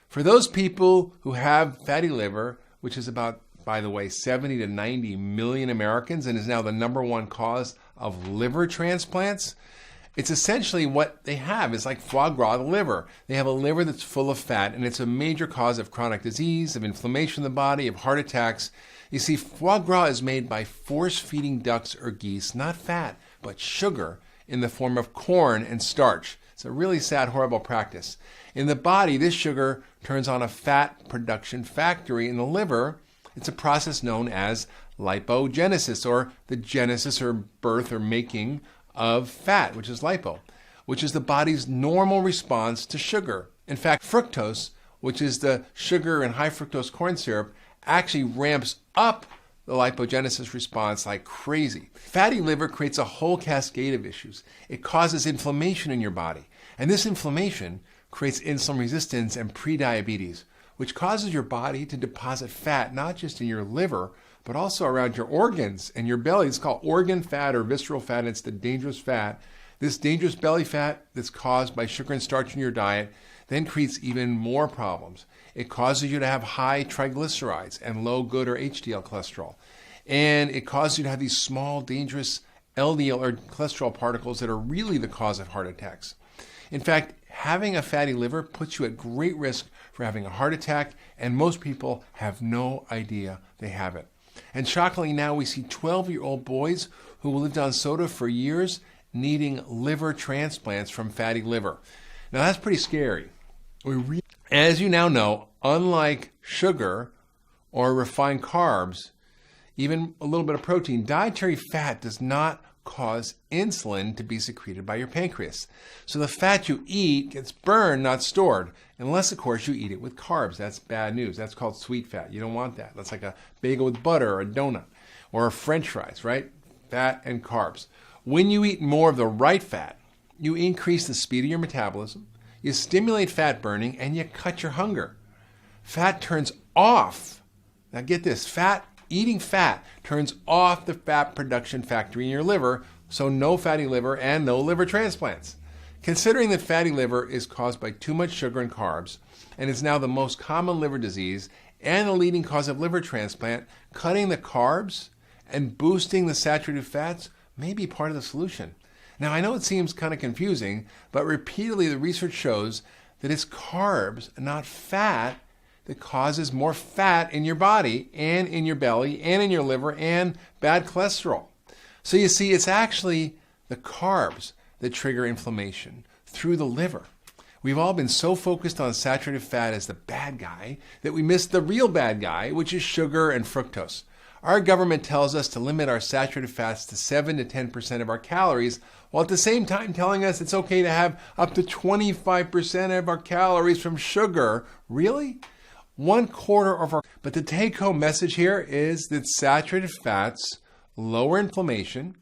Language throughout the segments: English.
For those people who have fatty liver, which is about, by the way, 70 to 90 million Americans and is now the #1 cause of liver transplants, it's essentially what they have. It's like foie gras, the liver. They have a liver that's full of fat, and it's a major cause of chronic disease, of inflammation in the body, of heart attacks. You see, foie gras is made by force-feeding ducks or geese, not fat, but sugar in the form of corn and starch. It's a really sad, horrible practice. In the body, this sugar turns on a fat production factory in the liver. It's a process known as lipogenesis, or the genesis or birth or making of fat, which is lipo, which is the body's normal response to sugar. In fact, fructose, which is the sugar in high fructose corn syrup, actually ramps up the lipogenesis response like crazy. Fatty liver creates a whole cascade of issues. It causes inflammation in your body, and this inflammation creates insulin resistance and prediabetes, which causes your body to deposit fat not just in your liver, but also around your organs and your belly. It's called organ fat or visceral fat. It's the dangerous fat. This dangerous belly fat that's caused by sugar and starch in your diet then creates even more problems. It causes you to have high triglycerides and low good or HDL cholesterol. And it causes you to have these small, dangerous LDL or cholesterol particles that are really the cause of heart attacks. In fact, having a fatty liver puts you at great risk for having a heart attack, and most people have no idea they have it. And shockingly now we see 12-year-old boys who lived on soda for years needing liver transplants from fatty liver. Now that's pretty scary. As you now know, unlike sugar or refined carbs, even a little bit of protein, dietary fat does not cause insulin to be secreted by your pancreas. So the fat you eat gets burned, not stored, unless, of course, you eat it with carbs. That's bad news. That's called sweet fat. You don't want that. That's like a bagel with butter or a donut or French fries, right? Fat and carbs. When you eat more of the right fat, you increase the speed of your metabolism, you stimulate fat burning, and you cut your hunger. Fat turns off. Now get this, eating fat turns off the fat production factory in your liver, so no fatty liver and no liver transplants. Considering that fatty liver is caused by too much sugar and carbs, and is now the most common liver disease and the leading cause of liver transplant, cutting the carbs and boosting the saturated fats may be part of the solution. Now, I know it seems kind of confusing, but repeatedly the research shows that it's carbs, not fat, that causes more fat in your body and in your belly and in your liver and bad cholesterol. So you see, it's actually the carbs that trigger inflammation through the liver. We've all been so focused on saturated fat as the bad guy that we miss the real bad guy, which is sugar and fructose. Our government tells us to limit our saturated fats to 7 to 10% of our calories, while at the same time telling us it's okay to have up to 25% of our calories from sugar. Really? 1/4 of our... But the take-home message here is that saturated fats lower inflammation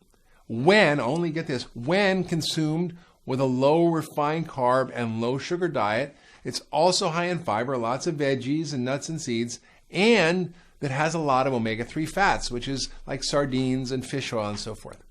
when, only get this, when consumed with a low refined carb and low sugar diet. It's also high in fiber, lots of veggies and nuts and seeds, and that has a lot of omega-3 fats, which is like sardines and fish oil and so forth.